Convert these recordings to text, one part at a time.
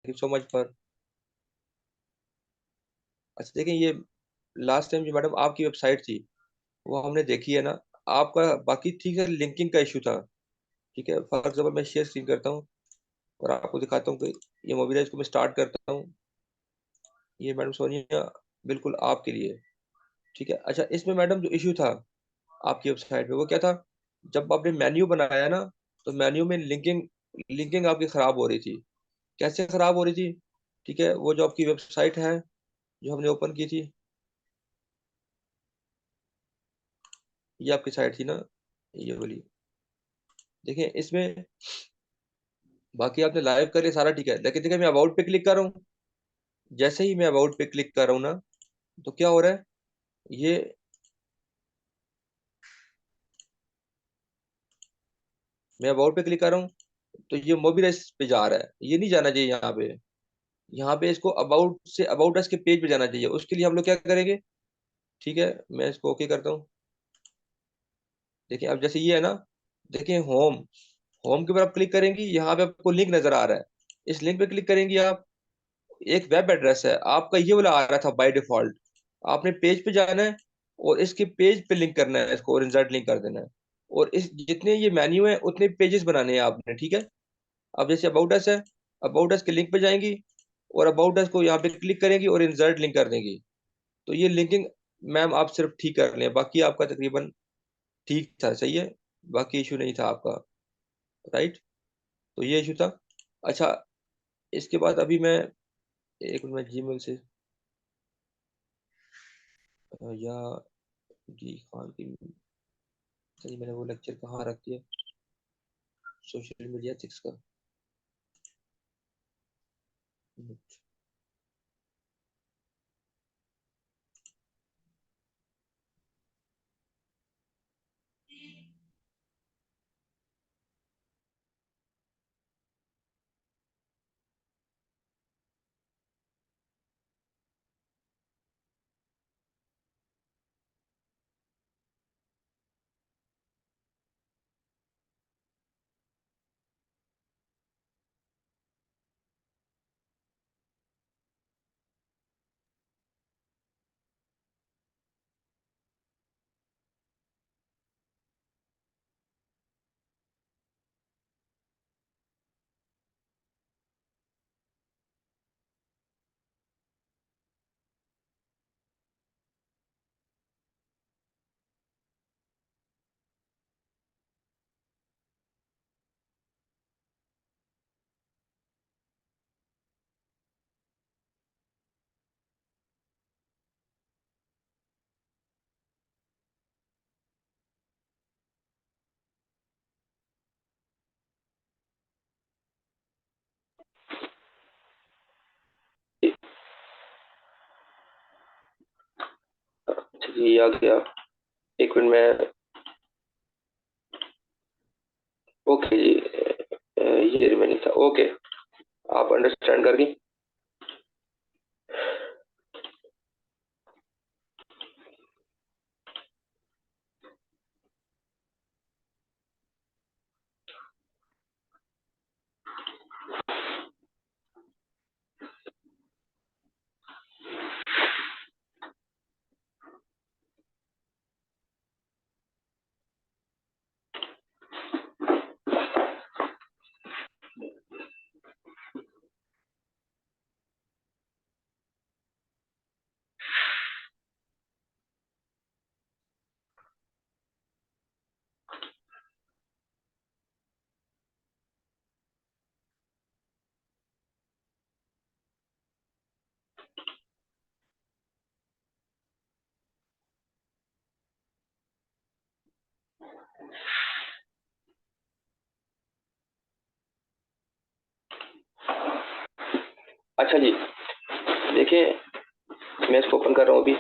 You so much for. अच्छा देखें, ये लास्ट टाइम जो मैडम आपकी वेबसाइट थी वो हमने देखी है ना। आपका बाकी ठीक है, लिंकिंग का इशू था। ठीक है, फॉर एग्जाम्पल मैं शेयर स्क्रीन करता हूँ और आपको दिखाता हूँ कि ये मोबिलाइज को मैं स्टार्ट करता हूँ। ये मैडम सोनिया बिल्कुल आपके लिए। ठीक है, अच्छा इसमें मैडम जो इशू था आपकी वेबसाइट में वो क्या था? जब आपने मेन्यू बनाया ना, तो मेन्यू में लिंकिंग लिंकिंग आपकी खराब हो रही थी। कैसे खराब हो रही थी? ठीक है, वो जो आपकी वेबसाइट है जो हमने ओपन की थी, ये आपकी साइट थी ना, ये वाली। देखिए इसमें बाकी आपने लाइव कर लिया सारा ठीक है, लेकिन देखिए मैं अबाउट पे क्लिक कर रहा हूँ। जैसे ही मैं अबाउट पे क्लिक कर रहा हूँ ना, तो क्या हो रहा है? ये मैं अबाउट पे क्लिक कर रहा हूँ तो ये मोबिलाइज पे जा रहा है, ये नहीं जाना चाहिए यहाँ पे। यहाँ पे इसको अबाउट से अबाउट अस के पेज पे जाना चाहिए। उसके लिए हम लोग क्या करेंगे? ठीक है, मैं इसको ओके करता हूँ। देखिए अब जैसे ये है ना, देखिए होम, होम के ऊपर आप क्लिक करेंगी, यहाँ पे आपको लिंक नजर आ रहा है। इस लिंक पे क्लिक करेंगी आप, एक वेब एड्रेस है आपका, ये वाला आ रहा था बाय डिफॉल्ट। आपने पेज पे जाना है और इसके पेज पे लिंक करना है इसको, और इंसर्ट लिंक कर देना है। और इस जितने ये मेन्यू है उतने पेजेस बनाने हैं आपने। ठीक है, अब जैसे अबाउट अस है, अबाउट अस के लिंक पे जाएंगी और अबाउट अस को यहाँ पे क्लिक करेंगी और इंसर्ट लिंक कर देंगी। तो ये लिंकिंग मैम आप सिर्फ ठीक कर लें, बाकी आपका तकरीबन ठीक था, सही है। बाकी इशू नहीं था आपका, राइट। तो ये इशू था। अच्छा, इसके बाद अभी मैं एक मिनट, मैं जीमेल से या जी खान की, सही मैंने वो लेक्चर कहाँ रख दिया, सोशल मीडिया एथिक्स का। अच्छा जी, आ गया। एक मिनट में। ओके जी, ये रिमेनिंग था। ओके, आप अंडरस्टैंड कर गई। अच्छा जी, देखिए मैं इसको ओपन कर रहा हूँ अभी।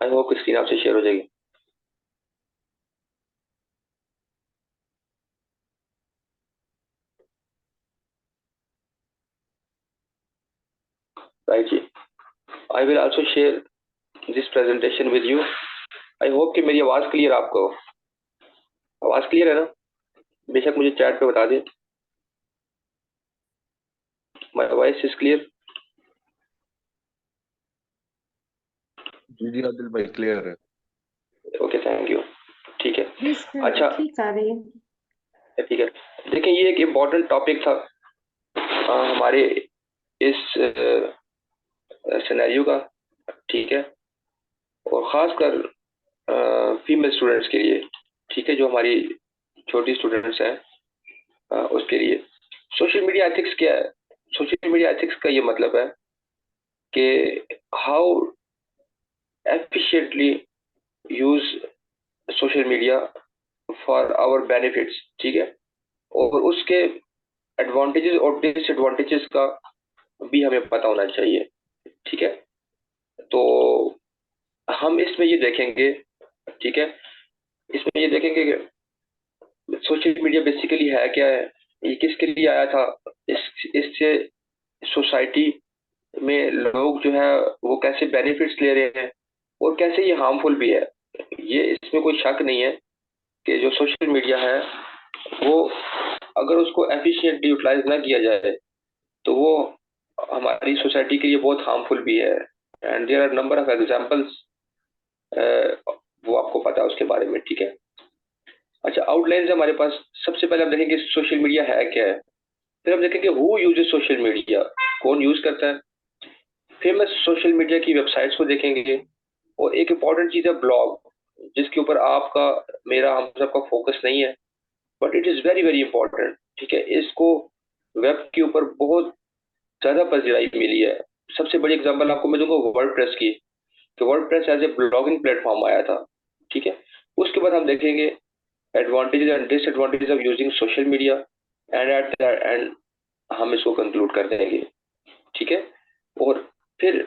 आई होप स्क्रीन आपसे शेयर हो जाएगी। राइट जी, I will also share this presentation with you I hope कि मेरी आवाज़ क्लियर आपको, आवाज़ क्लियर है ना? बेशक मुझे चैट पे बता दें। My voice is clear? जी जी आदिल भाई, क्लियर है। Okay, thank you. ठीक है। जी सर, अच्छा, ठीक आ रही है। ठीक है। देखिए, ये एक इम्पोर्टेंट टॉपिक था हमारे इस सिनेरियो का, ठीक है, और खासकर फीमेल स्टूडेंट्स के लिए, ठीक है, जो हमारी छोटी स्टूडेंट्स हैं उसके लिए। सोशल मीडिया एथिक्स क्या है? सोशल मीडिया एथिक्स का ये मतलब है कि how efficiently use social media for our benefits, ठीक है, और उसके एडवांटेजेस और डिसएडवांटेजेस का भी हमें पता होना चाहिए, ठीक है। तो हम इसमें ये देखेंगे, ठीक है, इसमें ये देखेंगे कि सोशल मीडिया बेसिकली है क्या है, ये किसके लिए आया था, इससे सोसाइटी में लोग जो है वो कैसे बेनिफिट्स ले रहे हैं, और कैसे ये हार्मफुल भी है। ये इसमें कोई शक नहीं है कि जो सोशल मीडिया है वो, अगर उसको एफिशिएंटली यूटिलाइज ना किया जाए तो वो हमारी सोसाइटी के लिए बहुत हार्मफुल भी है। And there are number of examples, वो आपको पता है उसके बारे में, ठीक है। अच्छा, आउटलाइंस है हमारे पास। सबसे पहले हम देखेंगे सोशल मीडिया है क्या है, फिर हम देखेंगे हु यूजेस सोशल मीडिया, कौन यूज करता है, फेमस सोशल मीडिया की वेबसाइट्स को देखेंगे, और एक इम्पॉर्टेंट चीज है ब्लॉग, जिसके ऊपर आपका, मेरा, हम सबका फोकस नहीं है, but it is very very important, ठीक है। इसको वेब के ऊपर बहुत ज्यादा पजीराई मिली है। सबसे बड़ी एग्जांपल आपको मैं दूंगा वर्डप्रेस की, कि WordPress as a blogging platform आया था, ठीक है। उसके बाद हम देखेंगे advantages and disadvantages of using social media, and at the end हम इसको कंक्लूड कर देंगे, ठीक है। और फिर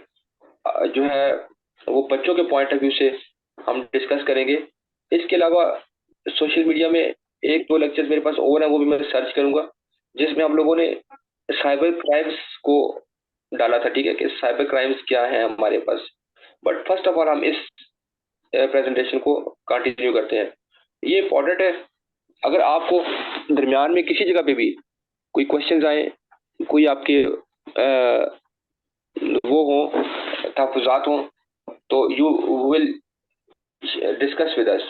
जो है वो बच्चों के पॉइंट ऑफ व्यू से हम डिस्कस करेंगे। इसके अलावा सोशल मीडिया में एक दो लेक्चर्स मेरे पास और हैं, वो भी मैं सर्च करूंगा, जिसमें हम लोगों ने साइबर क्राइम्स को डाला था, ठीक है, कि साइबर क्राइम्स क्या है हमारे पास। बट फर्स्ट ऑफ ऑल हम इस प्रेजेंटेशन को कंटिन्यू करते हैं। ये इंपॉर्टेंट है। अगर आपको दरमियान में किसी जगह पे भी कोई क्वेश्चंस आए, कोई आपके वो हो, तहफुजात हो, तो you will discuss with us,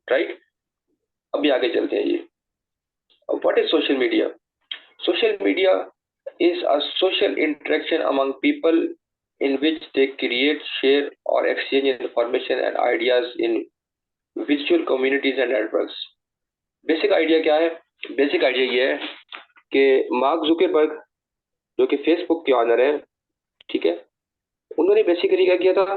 right. अभी आगे चलते हैं। ये what is social media? Social media is a social interaction among people in which they create, share, or exchange information and ideas in virtual communities and networks. Basic idea क्या है? Basic idea ये है कि mark Zuckerberg, जो कि Facebook के honour है, ठीक है, उन्होंने बेसिकली क्या किया था,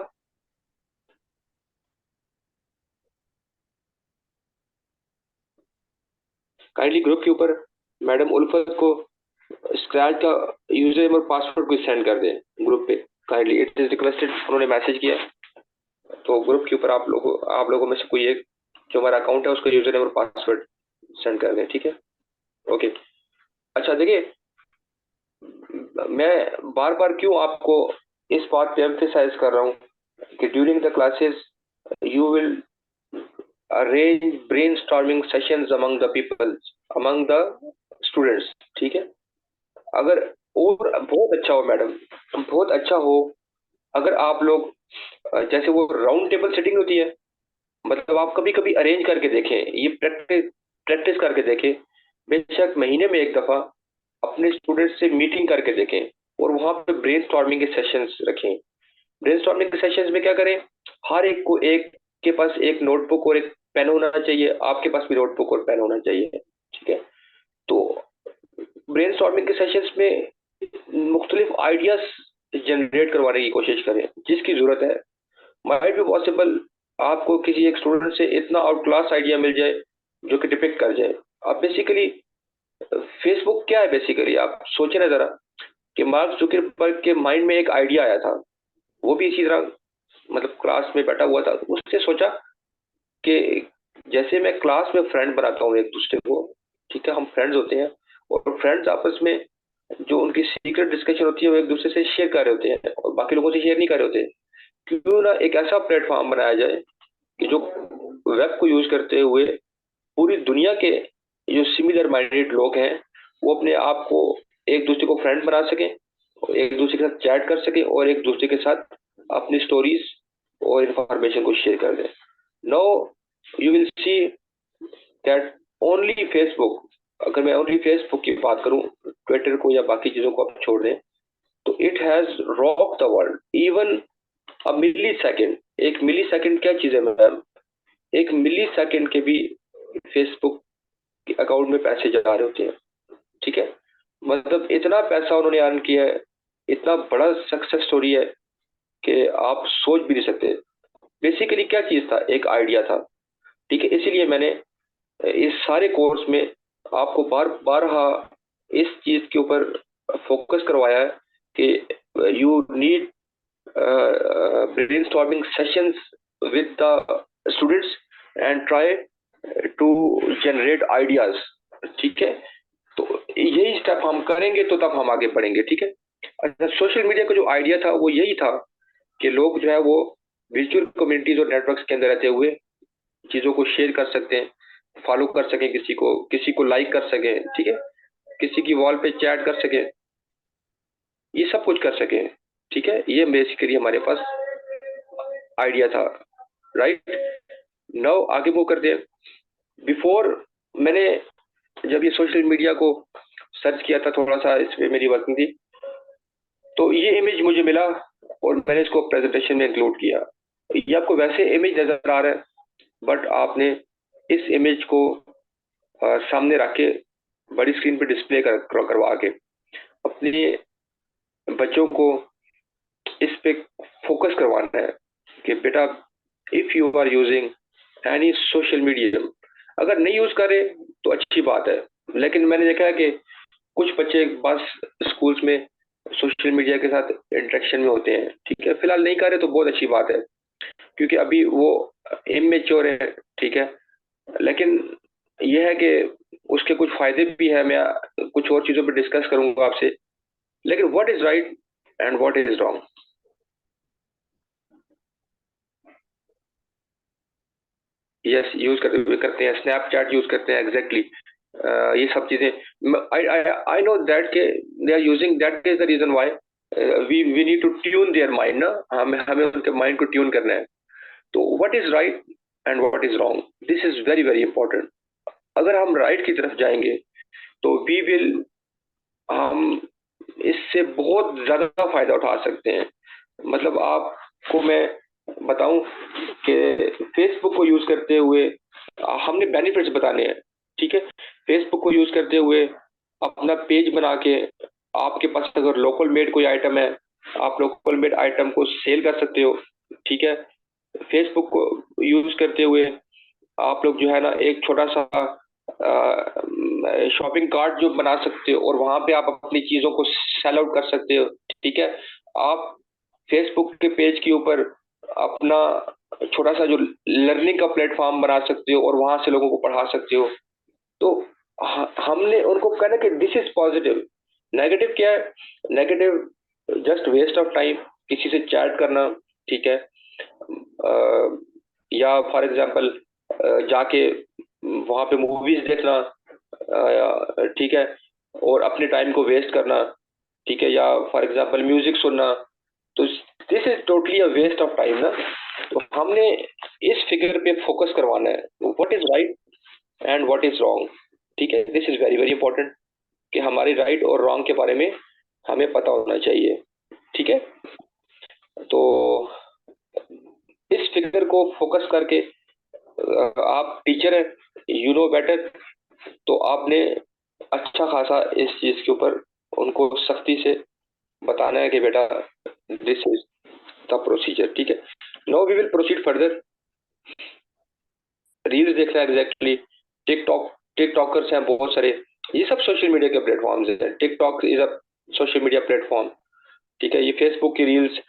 काइंडली ग्रुप के ऊपर मैडम उल्फत को स्क्रैच का यूजर नेम और पासवर्ड को सेंड कर दें ग्रुप पे, काइंडली इट इज रिक्वेस्टेड, उन्होंने मैसेज किया। तो ग्रुप के ऊपर आप लोगों में से कोई एक जो हमारा अकाउंट है उसका यूजर नेम और पासवर्ड सेंड कर दें, ठीक है। ओके। अच्छा देखिए, मैं बार बार क्यों आपको इस बात पे एम्फेसाइज कर रहा हूँ कि during the classes you will arrange brainstorming sessions among the people, among the students, ठीक है। अगर, और बहुत अच्छा हो मैडम, बहुत अच्छा हो अगर आप लोग जैसे वो राउंड टेबल सेटिंग होती है, मतलब आप कभी कभी अरेंज करके देखें, ये प्रैक्टिस प्रैक्टिस करके देखें, बेशक महीने में एक दफा अपने स्टूडेंट्स से मीटिंग करके देखें, और वहां पे ब्रेनस्टॉर्मिंग के सेशंस रखें। ब्रेनस्टॉर्मिंग के सेशंस में क्या करें, हर एक को, एक के पास एक नोटबुक और एक पेन होना चाहिए, आपके पास भी नोटबुक और पेन होना चाहिए, ठीक है। तो ब्रेनस्टॉर्मिंग के सेशंस में मुख्तलिफ आइडियाज जनरेट करवाने की कोशिश करें जिसकी जरूरत है। माइट बी पॉसिबल आपको किसी एक स्टूडेंट से इतना आउट क्लास आइडिया मिल जाए जो कि डिपिक्ट कर जाए। आप बेसिकली, फेसबुक क्या है बेसिकली, आप सोचे ना जरा, कि मार्क जुकरबर्ग के माइंड में एक आइडिया आया था, वो भी इसी तरह, मतलब क्लास में बैठा हुआ था, तो उसने सोचा कि जैसे मैं क्लास में फ्रेंड बनाता हूँ एक दूसरे को, ठीक है, हम फ्रेंड्स होते हैं, और फ्रेंड्स आपस में जो उनकी सीक्रेट डिस्कशन होती है वो एक दूसरे से शेयर कर रहे होते हैं और बाकी लोगों से शेयर नहीं कर रहे होते। क्यों ना एक ऐसा प्लेटफॉर्म बनाया जाए कि जो वेब को यूज करते हुए पूरी दुनिया के जो सिमिलर माइंडेड लोग हैं वो अपने आप को एक दूसरे को फ्रेंड बना सकें, एक दूसरे के साथ चैट कर सकें और एक दूसरे के साथ अपनी स्टोरीज और इंफॉर्मेशन को शेयर कर दें। No you will see that only Facebook, अगर मैं ओनली फेसबुक की बात करूं, ट्विटर को या बाकी चीजों को आप छोड़ दें, तो it has rock the world even a millisecond. एक मिली सेकेंड क्या चीज है मैम? एक मिली सेकेंड के भी फेसबुक के अकाउंट में पैसे जा रहे होते हैं, ठीक है? मतलब इतना पैसा उन्होंने अर्न किया है, इतना बड़ा सक्सेस स्टोरी है कि आप सोच भी नहीं सकते। बेसिकली क्या चीज था? एक आइडिया था, ठीक है? इसीलिए मैंने इस सारे कोर्स में आपको बार बार इस चीज के ऊपर फोकस करवाया है कि you need brainstorming sessions with the students and try to generate ideas, ठीक है? तो यही स्टेप हम करेंगे तो तब हम आगे बढ़ेंगे, ठीक है? अच्छा, सोशल मीडिया का जो आइडिया था वो यही था कि लोग जो है वो वर्चुअल कम्युनिटीज और नेटवर्क्स के अंदर रहते हुए चीजों को शेयर कर सकते हैं, फॉलो कर सकें, किसी को लाइक कर सकें, ठीक है? किसी की वॉल पे चैट कर सकें, ये सब कुछ कर सकें, ठीक है? ये बेसिकली हमारे पास आइडिया था, राइट? नाउ आगे मूव करते हैं। बिफोर मैंने जब ये सोशल मीडिया को सर्च किया था, थोड़ा सा इस पे मेरी वर्किंग थी, तो ये इमेज मुझे मिला और मैंने इसको प्रेजेंटेशन में इंक्लूड किया। ये आपको वैसे इमेज नजर आ रहा है, बट आपने इस इमेज को सामने रख के बड़ी स्क्रीन पे डिस्प्ले करवा के अपने बच्चों को इस पे फोकस करवाना है कि बेटा if you are using any social medium, अगर नहीं यूज करे तो अच्छी बात है, लेकिन मैंने देखा है कि कुछ बच्चे बस स्कूल्स में सोशल मीडिया के साथ इंटरेक्शन में होते हैं, ठीक है? फिलहाल नहीं करे तो बहुत अच्छी बात है, क्योंकि अभी वो इमेच्योर है, ठीक है? लेकिन यह है कि उसके कुछ फायदे भी है, मैं कुछ और चीजों पर डिस्कस करूंगा आपसे। लेकिन what is right and what is wrong? Yes, use करते हैं, स्नैपचैट यूज करते हैं, एग्जैक्टली ये सब चीजें आई नो दैट के they are using, that is the reason why we need to tune their mind ना, हमें हमें उनके माइंड को ट्यून करना है। तो what is right and what is wrong, this is very very important. अगर हम राइट की तरफ जाएंगे तो वी विल, हम इससे बहुत ज्यादा फायदा उठा सकते हैं। मतलब आपको मैं बताऊं कि फेसबुक को यूज करते हुए हमने बेनिफिट्स बताने हैं, ठीक है? फेसबुक को यूज करते हुए अपना पेज बना के आपके पास अगर लोकल मेड कोई आइटम है, आप लोकल मेड आइटम को सेल कर सकते हो, ठीक है? फेसबुक को यूज करते हुए आप लोग जो है ना एक छोटा सा शॉपिंग कार्ट जो बना सकते हो और वहां पे आप अपनी चीजों को सेल आउट कर सकते हो, ठीक है? आप फेसबुक के पेज के ऊपर अपना छोटा सा जो लर्निंग का प्लेटफॉर्म बना सकते हो और वहां से लोगों को पढ़ा सकते हो। तो हमने उनको कहना कि दिस इज पॉजिटिव। नेगेटिव क्या है? Negative just waste of time, किसी से चैट करना, ठीक है? या फॉर एग्जांपल जाके वहां पे मूवीज देखना, ठीक है? और अपने टाइम को वेस्ट करना, ठीक है? या फॉर एग्जांपल म्यूजिक सुनना, तो this is totally a waste of time ना। तो हमने इस फिगर पे फोकस करवाना है, what is right and what is wrong, ठीक है? This is very very important कि हमारी राइट और रॉन्ग के बारे में हमें पता होना चाहिए, ठीक है? तो इस फिगर को फोकस करके आप टीचर है, यू नो बेटर, तो आपने अच्छा खासा इस चीज के ऊपर उनको सख्ती से बताना है कि बेटा दिस इज द प्रोसीजर, ठीक है? Now we will proceed further. Reels देखना, एग्जैक्टली। टिकटॉक, टिकटॉकर्स हैं बहुत सारे, ये सब सोशल मीडिया के प्लेटफॉर्म्स हैं। TikTok is a social media platform, ठीक है? ये फेसबुक की reels,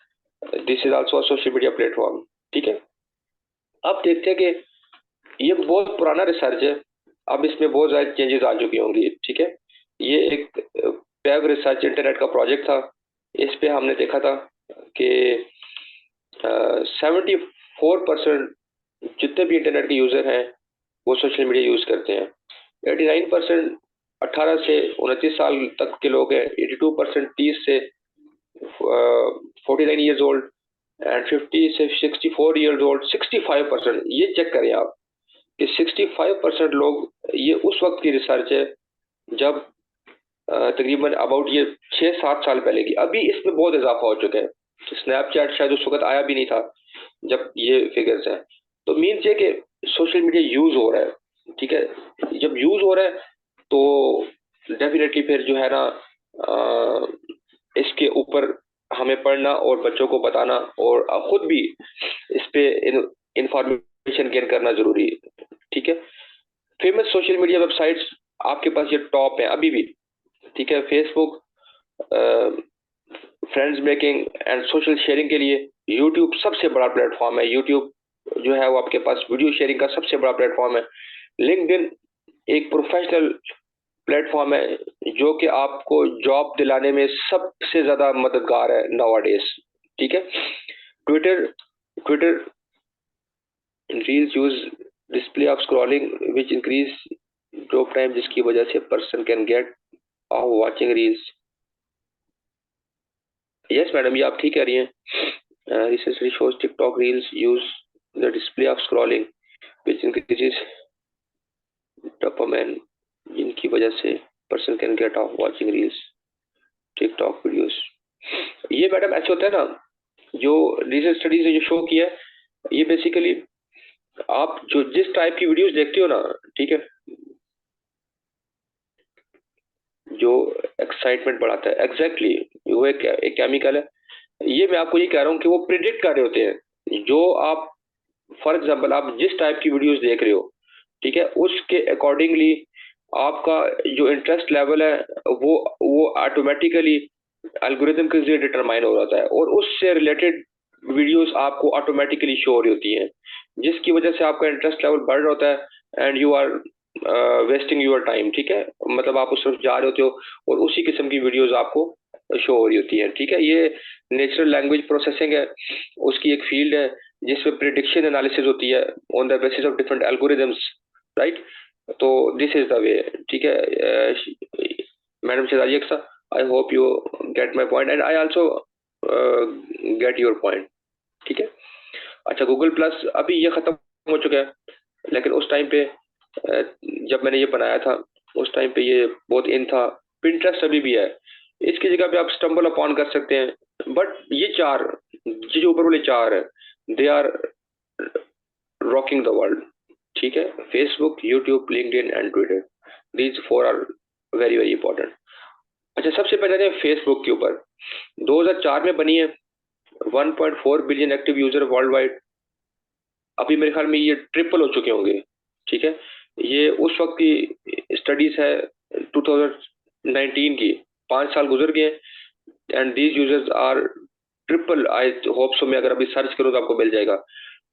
this is also social media platform, ठीक है? अब देखते हैं कि ये बहुत पुराना रिसर्च है, अब इसमें बहुत ज्यादा चेंजेस आ चुकी होंगी, ठीक है? ये एक पेव रिसर्च इंटरनेट का प्रोजेक्ट था, इस पे हमने देखा था कि 74% जितने भी इंटरनेट के यूजर हैं वो सोशल मीडिया यूज करते हैं। 89% 18 से 29 साल तक के लोग हैं, 82% 30 से 49 ईयर्स ओल्ड, एंड 50 से 64 ईयर्स ओल्ड, 65%। ये चेक करें आप कि 65% लोग, ये उस वक्त की रिसर्च है जब तकरीबन अबाउट ये 6-7 साल पहले की, अभी इसमें बहुत इजाफा हो चुका है। स्नैपचैट शायद उस वक्त आया भी नहीं था जब ये फिगर्स हैं। तो मीन्स ये कि सोशल मीडिया यूज हो रहा है, ठीक है। जब यूज हो रहा है तो डेफिनेटली फिर जो है ना इसके ऊपर हमें पढ़ना और बच्चों को बताना और खुद भी इस पे इंफॉर्मेशन गेन करना जरूरी है, ठीक है। फेमस सोशल मीडिया वेबसाइट्स आपके पास ये टॉप है अभी भी, ठीक है। Facebook friends making and social sharing के लिए यूट्यूब सबसे बड़ा प्लेटफॉर्म है। यूट्यूब जो है वो आपके पास वीडियो शेयरिंग का सबसे बड़ा प्लेटफॉर्म है। लिंक्डइन एक प्रोफेशनल प्लेटफॉर्म है जो कि आपको जॉब दिलाने में सबसे ज्यादा मददगार है नाउअडेज, ठीक है। Twitter Twitter reels use display of scrolling which increase drop time, जिसकी वजह से person can get of watching reels. Yes madam, ये आप ठीक कह रही हैं। Research shows TikTok reels use the display of scrolling which increases dopamine, जिनकी वजह से person can get of watching reels TikTok videos. ये मैडम ऐसे होता है ना, जो रिसर्च स्टडीज ने जो शो किया है, ये बेसिकली आप जो जिस टाइप की वीडियोस देखते हो ना, ठीक है, जो एक्साइटमेंट बढ़ाता है, एग्जैक्टली वो एक केमिकल है। ये मैं आपको ये कह रहा हूँ कि वो प्रिडिक्ट कर रहे होते हैं जो आप, फॉर एग्जाम्पल आप जिस टाइप की वीडियोस देख रहे हो, ठीक है, उसके अकॉर्डिंगली आपका जो इंटरेस्ट लेवल है वो ऑटोमेटिकली एल्गोरिथम के जरिए डिटरमाइन हो जाता है और उससे रिलेटेड वीडियोस आपको ऑटोमेटिकली शो हो रही होती हैं, जिसकी वजह से आपका इंटरेस्ट लेवल बढ़ रहा होता है and you are wasting your time, ठीक है। मतलब आप उस तरफ जा रहे होते हो और उसी किस्म की वीडियोस आपको शो हो रही होती है, ठीक है। ये नेचुरल लैंग्वेज प्रोसेसिंग है, उसकी एक फील्ड है जिसमें प्रिडिक्शन एनालिसिस होती है on the basis of different algorithms, right. तो दिस इज द वे, ठीक है। Madam Shahzadi Akhtar, I hope you get my point and I also get your point, ठीक है। अच्छा, गूगल प्लस अभी ये खत्म हो चुका है, लेकिन उस टाइम पे जब मैंने ये बनाया था उस टाइम पे ये बहुत इन था। पिंटरेस्ट अभी भी है, इसकी जगह पे आप स्टम्बल अपॉन कर सकते हैं। बट ये चार, ये जो ऊपर वाले चार है, they are rocking the world, ठीक है। Facebook, YouTube, LinkedIn and Twitter, these four are very very important. अच्छा, सबसे पहले फेसबुक के ऊपर 2004 में बनी है, 1.4 billion active user world wide. अभी मेरे ख्याल में ये ट्रिपल हो चुके होंगे, ठीक है। ये उस वक्त की स्टडीज है 2019 की, 5 साल गुजर गए and these users R triple. I hope so, मैं अगर अभी सर्च करूँ तो आपको मिल जाएगा।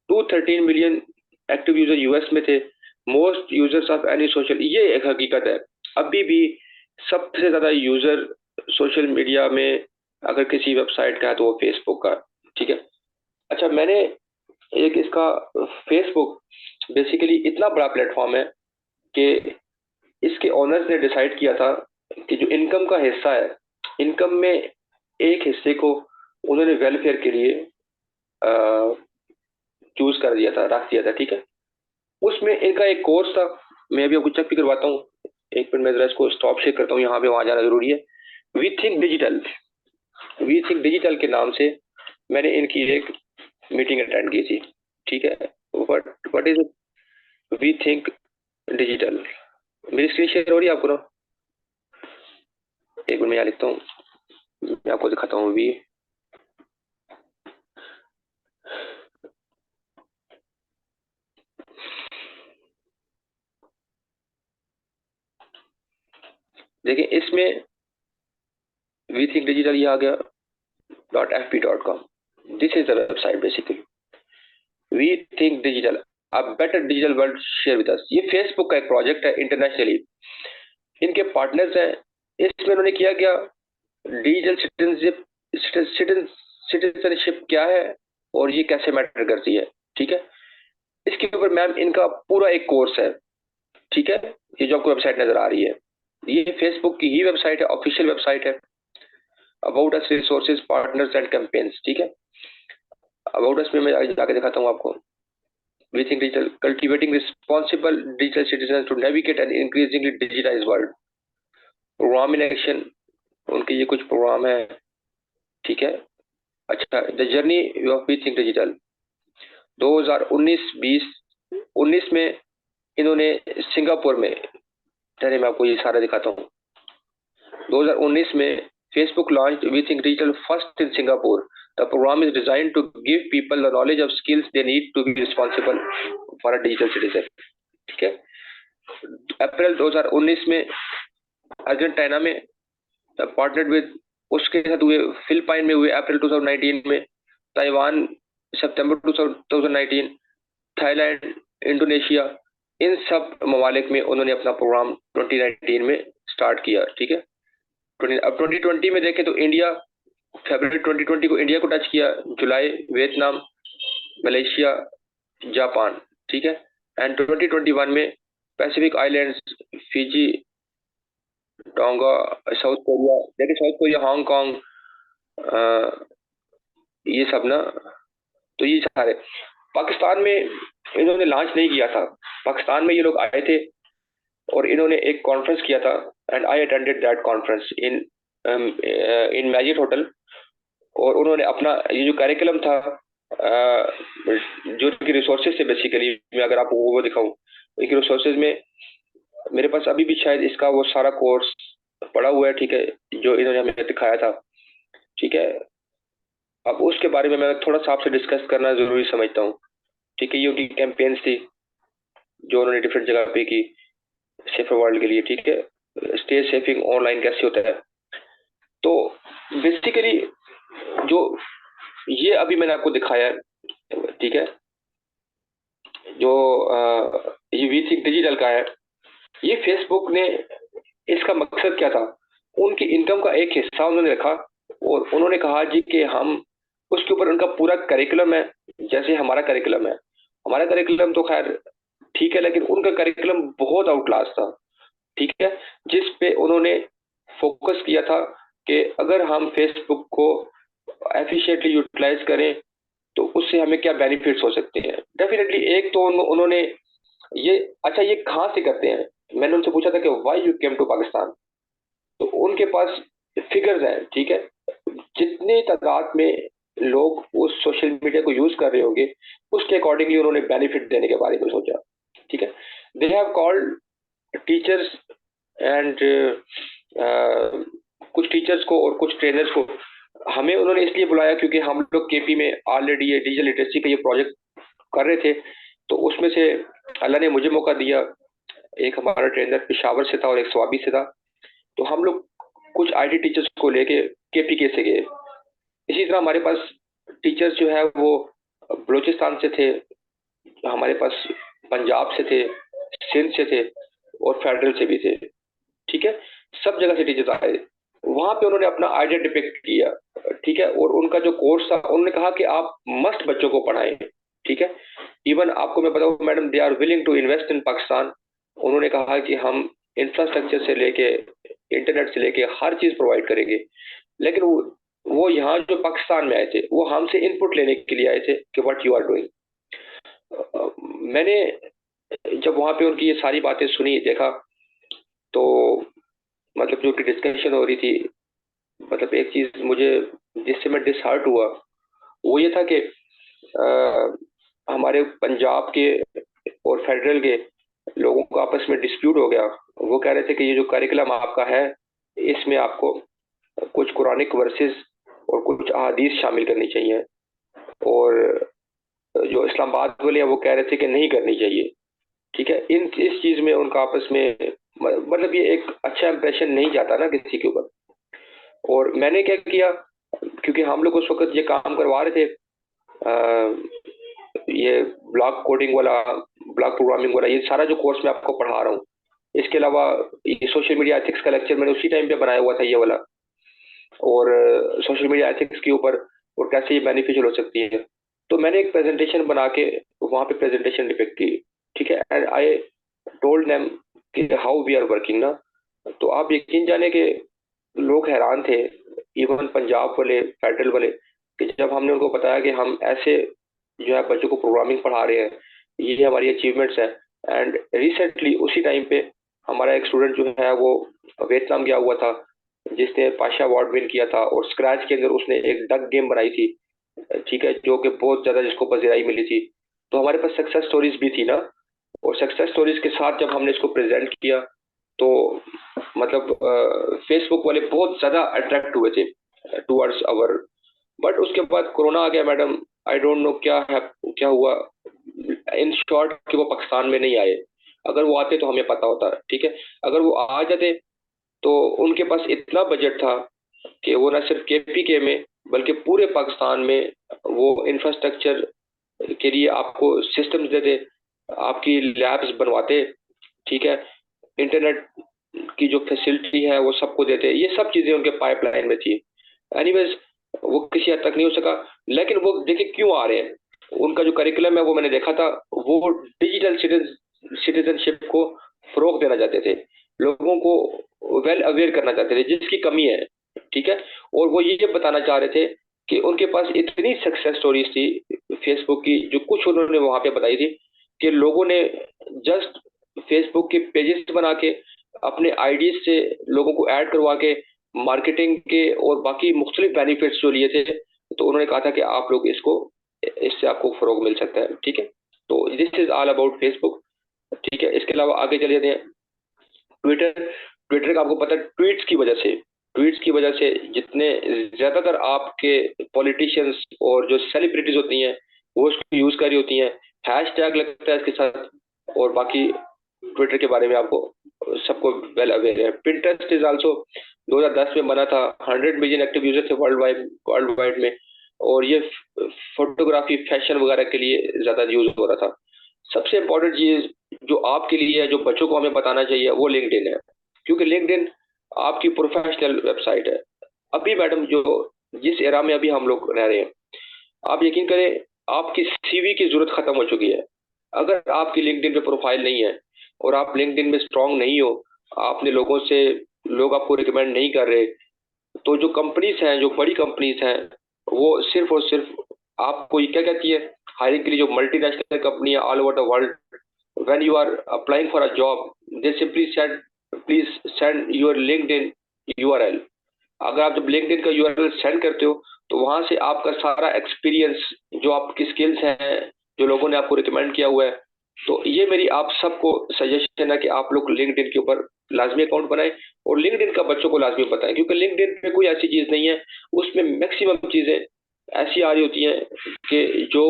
213 मिलियन एक्टिव यूजर यूएस में थे, most users of any social. ये एक हकीकत है, अभी भी सबसे ज्यादा यूजर सोशल मीडिया में अगर किसी वेबसाइट का है तो वो फेसबुक का, ठीक है। अच्छा, मैंने एक इसका, फेसबुक बेसिकली इतना बड़ा प्लेटफॉर्म है कि इसके ओनर्स ने डिसाइड किया था कि जो इनकम का हिस्सा है, इनकम में एक हिस्से को उन्होंने वेलफेयर के लिए चूज कर दिया था, रख दिया था, ठीक है। उसमें इनका एक कोर्स था, मैं अभी आपको चेक भी करवाता हूँ। एक मिनट, मैं जरा इसको स्टॉप शेयर करता हूँ, यहाँ पे वहां जाना जरूरी है। We think digital, we think digital के नाम से मैंने इनकी एक मीटिंग अटेंड की थी, ठीक है। What is we think digital. मेरी स्क्रीन शेयर हो रही है आपको ना? एक मिनट मैं यहाँ लिखता हूँ, मैं आपको दिखाता हूँ। वी देखिए, इसमें वी थिंक डिजिटल ये आ गया .fp.com। This is the website basically. We think digital, a better digital world share with us. ये फेसबुक का एक प्रोजेक्ट है इंटरनेशनली, इनके पार्टनर्स हैं। इसमें उन्होंने किया क्या, डिजिटल सिटीजनशिप, सिटीजनशिप क्या है और ये कैसे मैटर करती है, ठीक है। इसके ऊपर मैम इनका पूरा एक कोर्स है, ठीक है। ये जो आपको वेबसाइट नजर आ रही है, ये फेसबुक की ही वेबसाइट है, ऑफिशियल वेबसाइट है। About us, resources, partners and campaigns, ठीक है। अबाउट अस में मैं जाके दिखाता हूँ आपको। We think digital, cultivating responsible digital citizen to navigate an increasingly digitize world. Program in action, उनके ये कुछ प्रोग्राम है, ठीक है। अच्छा, the journey of we think digital 2019-20, 19 में इन्होंने सिंगापुर में, चलिए मैं आपको ये सारा दिखाता हूँ। 2019 में Facebook launched We Think Digital first in Singapore. The program is designed to give people the knowledge of skills they need to be responsible for a digital citizen. ठीक है। अप्रैल 2019 में अर्जेंटीना में पार्टनर्ड विद, उसके साथ हुए Philippine में हुए अप्रैल 2019 में, ताइवान सितंबर 2019, थाईलैंड, इंडोनेशिया, इन सब ममालिक में उन्होंने अपना प्रोग्राम 2019 में स्टार्ट किया, ठीक है। अब 2020 में देखें तो इंडिया, फरवरी 2020 को इंडिया को टच किया, जुलाई वियतनाम, मलेशिया, जापान, ठीक है। एंड 2021 में Pacific islands, Fiji, tonga, south Korea, देखिए साउथ कोरिया, हांगकांग, ये सब ना, तो ये सारे। पाकिस्तान में इन्होंने लॉन्च नहीं किया था। पाकिस्तान में ये लोग आए थे और इन्होंने एक कॉन्फ्रेंस किया था, and I attended that conference in in magic hotel. और उन्होंने अपना ये जो करिकुलम था, जो इनकी रिसोर्सेज थे बेसिकली, मैं अगर आपको वो दिखाऊं, इनकी रिसोर्सेज में मेरे पास अभी भी शायद इसका वो सारा कोर्स पड़ा हुआ है, ठीक है, जो इन्होंने हमें दिखाया था, ठीक है। अब उसके बारे में मैं थोड़ा सा आपसे डिस्कस करना जरूरी समझता हूँ, ठीक है। ये उनकी कैंपेन्स थी जो उन्होंने डिफरेंट जगह पे की सेफर वर्ल्ड के लिए, ठीक है। स्टेज सेफिंग ऑनलाइन कैसे होता है, तो बेसिकली जो ये अभी मैंने आपको दिखाया है, ठीक है, जो ये वी थिंक डिजिटल का है, ये फेसबुक ने, इसका मकसद क्या था, उनकी इनकम का एक हिस्सा उन्होंने रखा और उन्होंने कहा जी कि हम उसके ऊपर, उनका पूरा करिकुलम है, जैसे हमारा करिकुलम है। हमारा करिकुलम तो खैर ठीक है, लेकिन उनका करिकुलम बहुत आउटक्लास था, ठीक है, जिस पे उन्होंने फोकस किया था कि अगर हम फेसबुक को एफिशिएंटली यूटिलाइज करें तो उससे हमें क्या बेनिफिट्स हो सकते हैं। डेफिनेटली एक तो उन्होंने ये, अच्छा ये कहाँ से करते हैं, मैंने उनसे पूछा था कि why you came to Pakistan, तो उनके पास फिगर्स हैं, ठीक है, जितने तादाद में लोग उस सोशल मीडिया को यूज कर रहे होंगे उसके अकॉर्डिंगली उन्होंने बेनिफिट देने के बारे में सोचा, ठीक है। They have called teachers and कुछ टीचर्स को और कुछ ट्रेनर्स को हमें उन्होंने इसलिए बुलाया क्योंकि हम लोग केपी में ऑलरेडी ये डिजिटल लिटरेसी का ये प्रोजेक्ट कर रहे थे, तो उसमें से अल्लाह ने मुझे मौका दिया। एक हमारा ट्रेनर पेशावर से था और एक स्वाबी से था, तो हम लोग कुछ आईटी टीचर्स को लेके केपीके से गए। इसी तरह हमारे पास टीचर्स जो है वो बलूचिस्तान से थे, हमारे पास पंजाब से थे, सिंध से थे और फेडरल से भी थे, ठीक है। सब जगह से टीचर्स आए, वहां पे उन्होंने अपना आइडिया डिपिक्ट किया, ठीक है। और उनका जो कोर्स था, उन्होंने कहा कि आप मस्ट बच्चों को पढ़ाएं, ठीक है। इवन आपको मैं बताऊं madam, they are willing to invest in Pakistan. उन्होंने कहा कि हम इंफ्रास्ट्रक्चर से लेके इंटरनेट से लेके हर चीज प्रोवाइड करेंगे, लेकिन वो यहाँ जो पाकिस्तान में आए थे वो हमसे इनपुट लेने के लिए आए थे कि व्हाट यू आर डूइंग। मैंने जब वहां पे उनकी ये सारी बातें सुनी, देखा, तो मतलब जो डिस्कशन हो रही थी, मतलब एक चीज मुझे जिससे मैं डिसहार्ट हुआ वो ये था कि हमारे पंजाब के और फेडरल के लोगों को आपस में डिस्प्यूट हो गया। वो कह रहे थे कि ये जो करिकुलम आपका है इसमें आपको कुछ कुरानिक वर्सेस और कुछ अहादीस शामिल करनी चाहिए, और जो इस्लामाबाद वाले हैं वो कह रहे थे कि नहीं करनी चाहिए, ठीक है। इस चीज में उनका आपस में मतलब ये एक अच्छा इंप्रेशन नहीं जाता ना किसी के ऊपर। और मैंने क्या किया, क्योंकि हम लोग उस वक्त ये काम करवा रहे थे, ये ब्लॉक कोडिंग वाला, ब्लॉक प्रोग्रामिंग वाला, ये सारा जो कोर्स मैं आपको पढ़ा रहा हूँ, इसके अलावा ये सोशल मीडिया एथिक्स का लेक्चर मैंने उसी टाइम पे बनाया हुआ था ये वाला, और सोशल मीडिया एथिक्स के ऊपर और कैसे ये बेनिफिशियल हो सकती है। तो मैंने एक प्रेजेंटेशन बना के वहाँ पे प्रेजेंटेशन डिपिक्ट की, ठीक है। एंड आई टोल्ड देम कि हाउ वी आर वर्किंग ना। तो आप यकीन जाने कि लोग हैरान थे, इवन पंजाब वाले, फेडरल वाले, कि जब हमने उनको बताया कि हम ऐसे जो है बच्चों को प्रोग्रामिंग पढ़ा रहे हैं, ये हमारी अचीवमेंट्स है। एंड रिसेंटली उसी टाइम पे हमारा एक स्टूडेंट जो है वो वियतनाम गया हुआ था, जिसने पाशा अवार्ड विन किया था, और स्क्रैच के अंदर उसने एक डक गेम बनाई थी, ठीक है, जो कि बहुत ज्यादा जिसको पजीराई मिली थी। तो हमारे पास सक्सेस स्टोरीज भी थी ना, और सक्सेस स्टोरीज के साथ जब हमने इसको प्रेजेंट किया तो मतलब फेसबुक वाले बहुत ज्यादा अट्रैक्ट हुए थे टुवर्ड्स आवर। बट उसके बाद कोरोना आ गया मैडम। आई डोंट नो क्या है, क्या हुआ। इन शॉर्ट कि वो पाकिस्तान में नहीं आए। अगर वो आते तो हमें पता होता, ठीक है। अगर वो आ जाते तो उनके पास इतना बजट था कि वो ना सिर्फ केपीके में बल्कि पूरे पाकिस्तान में वो इंफ्रास्ट्रक्चर के लिए आपको सिस्टम्स देते, आपकी लैब्स बनवाते, ठीक है, इंटरनेट की जो फैसिलिटी है वो सबको देते। ये सब चीजें उनके पाइपलाइन में थी। एनीवेज वो किसी हद तक नहीं हो सका। लेकिन वो देखिए क्यों आ रहे हैं, उनका जो करिकुलम है वो मैंने देखा था, वो डिजिटल सिटीजनशिप को फरोग देना चाहते थे, लोगों को वेल अवेयर करना चाहते थे जिसकी कमी है, ठीक है। और वो ये बताना चाह रहे थे कि उनके पास इतनी सक्सेस स्टोरीज थी फेसबुक की, जो कुछ उन्होंने वहां पे बताई थी, कि लोगों ने जस्ट फेसबुक के पेजेस बना के अपने आईडीज से लोगों को ऐड करवा के मार्केटिंग के और बाकी मुख्तलिफ बेनिफिट्स जो लिए थे, तो उन्होंने कहा था कि आप लोग इसको, इससे आपको फरोग मिल सकता है, ठीक है। तो this is all about Facebook, ठीक है। इसके अलावा आगे चले जाते हैं। ट्विटर, ट्विटर का आपको पता है, ट्वीट्स की वजह से जितने ज्यादातर आपके पॉलिटिशियंस और जो सेलिब्रिटीज होती हैं वो उसको यूज कर रही होती हैं, हैशटैग लगता है इसके साथ। और बाकी ट्विटर के बारे में आपको सबको वेल अवेयर है। पिंटरेस्ट इज आल्सो 2010 में बना था, 100 मिलियन एक्टिव यूजर थे वर्ल्ड वाइड में। और ये फोटोग्राफी, फैशन वगैरह के लिए ज्यादा यूज हो रहा था। सबसे इम्पोर्टेंट चीज जो आपके लिए है, जो बच्चों को हमें बताना चाहिए, वो लिंक्डइन है। क्योंकि लिंक्डइन आपकी प्रोफेशनल वेबसाइट है। अभी मैडम जो जिस एरा में अभी हम लोग रह रहे हैं, आप यकीन करें आपकी सीवी की जरूरत खत्म हो चुकी है। अगर आपकी लिंक्डइन पे प्रोफाइल नहीं है और आप लिंक्डइन में स्ट्रांग नहीं हो, आपने लोगों से, लोग आपको रिकमेंड नहीं कर रहे, तो जो कंपनीज हैं, जो बड़ी कंपनीज हैं, वो सिर्फ और सिर्फ आपको ये क्या कहती है, हायरिंग के लिए, जो मल्टीनेशनल कंपनी है all over the world, when you are applying for a job, they simply said please send your LinkedIn URL. अगर आप जब लिंक्डइन का यूआरएल सेंड करते हो तो वहां से आपका सारा एक्सपीरियंस, जो आपकी स्किल्स हैं, जो लोगों ने आपको रिकमेंड किया हुआ है, तो ये मेरी आप सबको सजेशन है कि आप लोग लिंक्डइन के ऊपर लाजमी अकाउंट बनाएं, और लिंक्डइन का बच्चों को लाजमी बताएं। क्योंकि लिंक्डइन पे कोई ऐसी चीज नहीं है, उसमें मैक्सिमम चीजें ऐसी आ रही होती हैं कि जो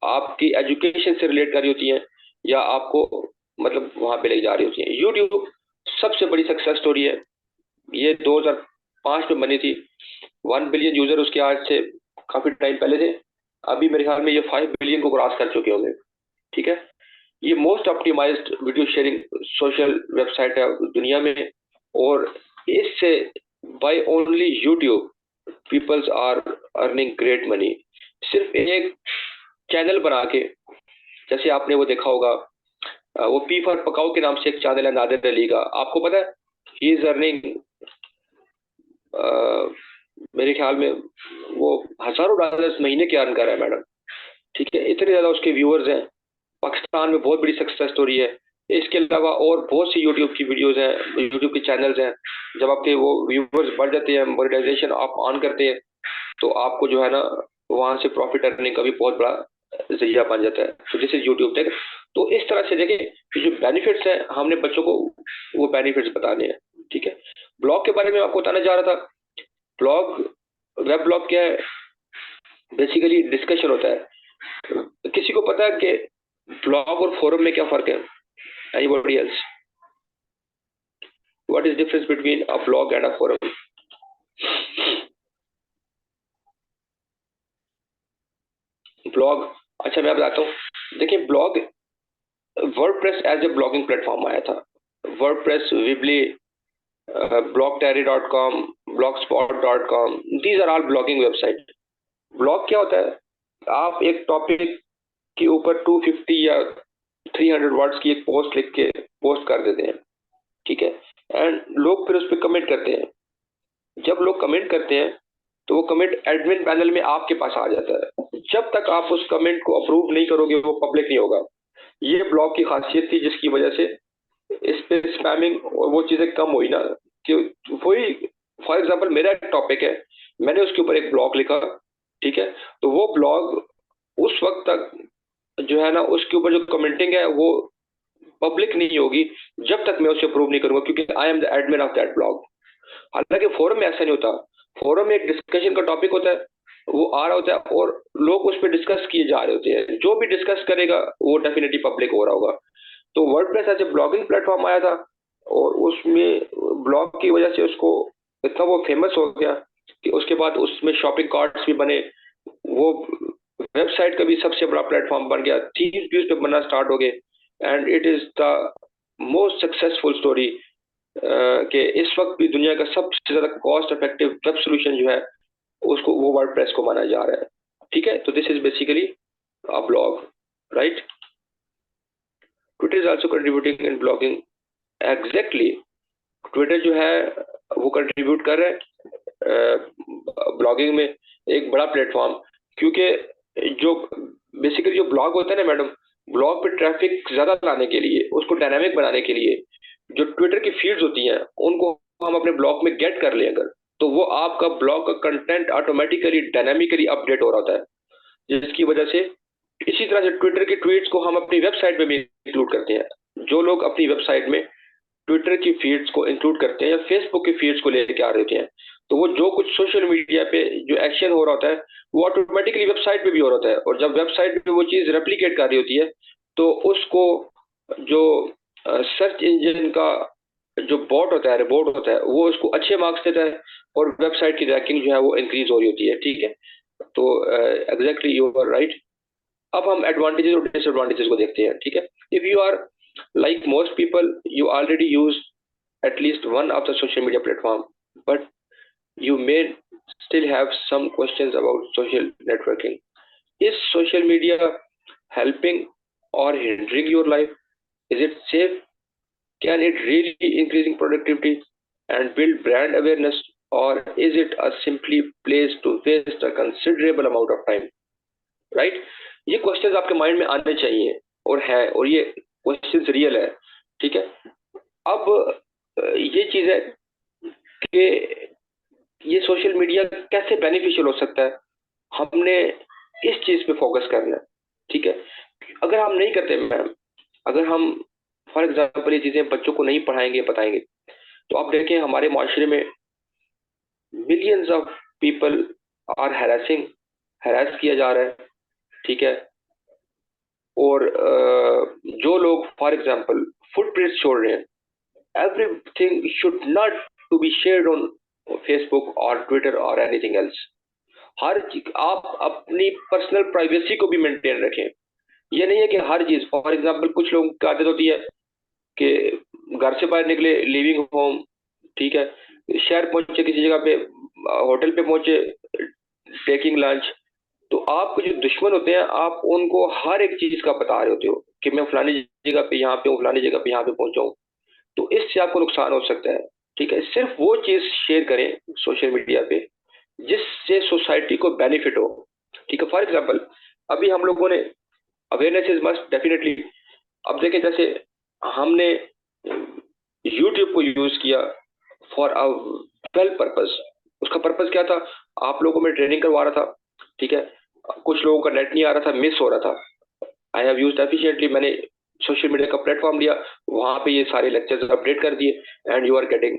आपकी एजुकेशन से रिलेट कर रही होती हैं, या आपको मतलब वहां पे ले जा रही होती हैं। यूट्यूब सबसे बड़ी सक्सेस स्टोरी है। ये 2005 में बनी थी, 1 बिलियन यूजर उसके आज से काफी टाइम पहले थे। अभी मेरे ख्याल में ये 5 बिलियन को क्रॉस कर चुके होंगे, ठीक है। ये most optimized video sharing social website है दुनिया में। और इससे by only YouTube peoples are earning great money. सिर्फ एक चैनल बना के, जैसे आपने वो देखा होगा, वो पी फॉर पकाओ के नाम से एक चैनल है नादिर अली का, आपको पता है, ही इज अर्निंग मेरे ख्याल में वो हजारों डॉलर्स महीने के अर्न कर रहा है मैडम, ठीक है। इतने ज्यादा उसके व्यूअर्स हैं, पाकिस्तान में बहुत बड़ी सक्सेस स्टोरी है। इसके अलावा और बहुत सी यूट्यूब की वीडियोस हैं, यूट्यूब के चैनल्स हैं। जब आपके वो व्यूअर्स बढ़ जाते हैं, मोनेटाइजेशन आप ऑन करते हैं, तो आपको जो है ना वहां से प्रॉफिट अर्निंग का भी बहुत बड़ा जरिया बन जाता है। तो दिस इज यूट्यूब टेक। तो इस तरह से देखिए कि जो बेनिफिट्स हैं, हमने बच्चों को वो बेनिफिट्स बताने हैं, ठीक है। ब्लॉग के बारे में आपको बताना चाह रहा था। ब्लॉग, वेब ब्लॉग क्या है, बेसिकली डिस्कशन होता है। किसी को पता है कि ब्लॉग और फोरम में क्या फर्क है? Anybody else? What is difference between a blog and a forum? Blog, अच्छा मैं बताता हूँ। देखिए blog, WordPress as a blogging platform आया था। WordPress, Weebly, blogterry.com, blogspot.com, these are all blogging website. Blog क्या होता है, आप एक टॉपिक के ऊपर 250 या 300 वर्ड्स की एक पोस्ट लिख के पोस्ट कर देते हैं, ठीक है। एंड लोग फिर उस पर कमेंट करते हैं। जब लोग कमेंट करते हैं तो वो कमेंट एडमिन पैनल में आपके पास आ जाता है। जब तक आप उस कमेंट को अप्रूव नहीं करोगे वो पब्लिक नहीं होगा। ये ब्लॉग की खासियत थी जिसकी वजह से इस पे स्पैमिंग और वो चीजें कम हुई ना, कि वही फॉर एग्जांपल मेरा एक टॉपिक है, मैंने उसके ऊपर एक ब्लॉग लिखा, ठीक है, तो वो ब्लॉग उस वक्त तक जो है ना उसके ऊपर जो कमेंटिंग है वो पब्लिक नहीं होगी जब तक मैं उसे अप्रूव नहीं करूंगा, क्योंकि I am the admin of that blog. हालांकि फोरम में ऐसा नहीं होता। फोरम में एक डिस्कशन का टॉपिक होता है, वो आ रहा होता है और लोग उस पर डिस्कस किए जा रहे होते हैं। जो भी डिस्कस करेगा वो डेफिनेटली पब्लिक हो रहा होगा। तो वर्डप्रेस ऐसे ब्लॉगिंग प्लेटफॉर्म आया था और उसमें ब्लॉग की वजह से उसको इतना वो फेमस हो गया कि उसके बाद उसमें शॉपिंग कार्ट्स भी बने। वो वेबसाइट का भी सबसे बड़ा प्लेटफॉर्म बन गया, थीम्स भी उस पर बनना स्टार्ट हो गए। And it is the most successful story कि इस वक्त भी दुनिया का सबसे ज्यादा कॉस्ट इफेक्टिव वेब सोल्यूशन जो है उसको वो वर्डप्रेस को माना जा रहा है, ठीक है। तो this is basically a blog, right. Twitter is also contributing in blogging, exactly. Twitter जो है वो कंट्रीब्यूट कर रहा है ब्लॉगिंग में, एक बड़ा प्लेटफॉर्म। क्योंकि जो बेसिकली जो ब्लॉग होता है ना मैडम, ब्लॉग पे ट्रैफिक ज्यादा लाने के लिए, उसको डायनामिक बनाने के लिए जो ट्विटर की फीड्स होती हैं उनको हम अपने ब्लॉग में गेट कर लें अगर, तो वो आपका ब्लॉग का कंटेंट ऑटोमेटिकली डायनामिकली अपडेट हो रहा होता है, जिसकी वजह से इसी तरह से ट्विटर की ट्वीट्स को हम अपनी वेबसाइट में भी इंक्लूड करते हैं। जो लोग अपनी वेबसाइट में ट्विटर की फीड्स को इंक्लूड करते हैं या फेसबुक की फीड्स को लेकर आ रहे होते हैं, तो वो जो कुछ सोशल मीडिया पे जो एक्शन हो रहा होता है वो ऑटोमेटिकली वेबसाइट पे भी हो रहा होता है। और जब वेबसाइट पे वो चीज रेप्लिकेट कर रही होती है तो उसको जो सर्च इंजन का जो बॉट होता है, रिपोर्ट होता है, वो उसको अच्छे मार्क्स देता है और वेबसाइट की रैंकिंग जो है वो इंक्रीज हो रही होती है, ठीक है। तो एग्जैक्टली यू आर राइट। अब हम एडवांटेजेस और डिसएडवांटेजेस को देखते हैं, ठीक है। If you are like most people, you already use at least one of the social media platform, but you may still have some questions about social networking. Is social media helping or hindering your life? Is it safe? Can it really increasing productivity and build brand awareness, or is it a simply place to waste a considerable amount of time? Right? ये questions आपके mind में आने चाहिए और है, और ये questions real है, ठीक है। अब ये चीज है कि ये सोशल मीडिया कैसे बेनिफिशियल हो सकता है, हमने इस चीज पे फोकस करना है, ठीक है। अगर हम नहीं करते मैम, अगर हम फॉर एग्जाम्पल ये चीजें बच्चों को नहीं पढ़ाएंगे बताएंगे, तो आप देखें हमारे माशरे में millions of people are harass किया जा रहा है, ठीक है। और जो लोग फॉर एग्जाम्पल फुटप्रिंट्स छोड़ रहे हैं, everything should not to be shared on Facebook और ट्विटर और एनीथिंग एल्स। हर आप अपनी पर्सनल प्राइवेसी को भी मेंटेन रखें। ये नहीं है कि हर चीज, फॉर एग्जाम्पल कुछ लोगों की आदत होती है कि घर से बाहर निकले, लिविंग होम, ठीक है, शहर पहुंचे, किसी जगह पे होटल पे पहुंचे, टेकिंग लंच, तो आपके जो दुश्मन होते हैं आप उनको हर एक चीज का बता रहे होते हो कि मैं फलानी जगह पे यहाँ पे हूँ, फलानी जगह पे यहाँ पे पहुंचा हूँ, तो इससे आपको नुकसान हो सकता है, ठीक है। सिर्फ वो चीज शेयर करें सोशल मीडिया पे जिससे सोसाइटी को बेनिफिट हो, ठीक है। फॉर एग्जाम्पल अभी हम लोगों ने अवेयरनेस इज मस्ट डेफिनेटली। अब देखें जैसे हमने यूट्यूब को यूज किया फॉर अ वेल पर्पस। उसका पर्पस क्या था, आप लोगों में ट्रेनिंग करवा रहा था, ठीक है। कुछ लोगों का नेट नहीं आ रहा था, मिस हो रहा था, आई हैव यूज्ड एफिशिएंटली, मैंने सोशल मीडिया का प्लेटफॉर्म लिया, वहां पे ये सारे लेक्चर्स अपडेट कर दिए and you are getting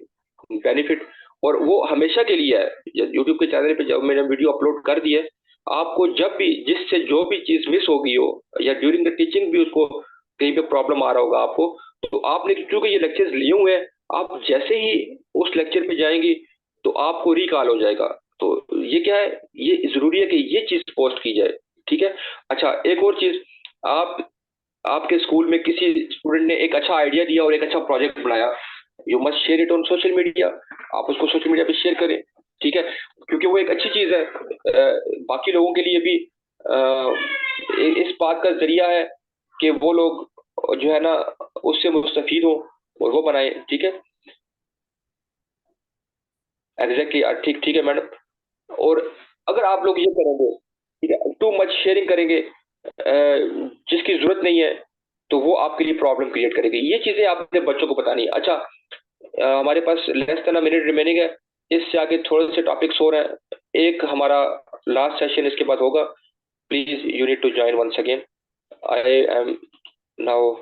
benefit. और वो हमेशा के लिए है, यूट्यूब के चैनल पे जब मैंने वीडियो अपलोड कर दिए, आपको जब भी जिससे जो भी चीज मिस हो गई हो या ड्यूरिंग द टीचिंग भी उसको कहीं पे प्रॉब्लम आ रहा होगा आपको, तो आपने क्योंकि ये लेक्चर्स लिए हुए हैं, आप जैसे ही उस लेक्चर पे जाएंगी तो आपको रिकॉल हो जाएगा। तो ये क्या है, ये जरूरी है कि ये चीज पोस्ट की जाए, ठीक है। अच्छा एक और चीज, आप आपके स्कूल में किसी स्टूडेंट ने एक अच्छा आइडिया दिया और एक अच्छा प्रोजेक्ट बनाया, you must share it on social media. आप उसको सोशल मीडिया पे शेयर करें, ठीक है, क्योंकि वो एक अच्छी चीज है, बाकी लोगों के लिए भी इस बात का जरिया है कि वो लोग जो है ना उससे मुस्तफीद हो और वो बनाए। ठीक है, एग्जैक्टली, ठीक ठीक है मैडम। और अगर आप लोग ये करेंगे, ठीक है, टू मच शेयरिंग करेंगे जिसकी जरूरत नहीं है, तो वो आपके लिए प्रॉब्लम क्रिएट करेगी। ये चीजें आप अपने बच्चों को बतानी है। अच्छा, हमारे पास less than a minute remaining है, इससे आगे थोड़े से टॉपिक्स हो रहे हैं। एक हमारा लास्ट सेशन इसके बाद होगा। Please you need to join once again. I am now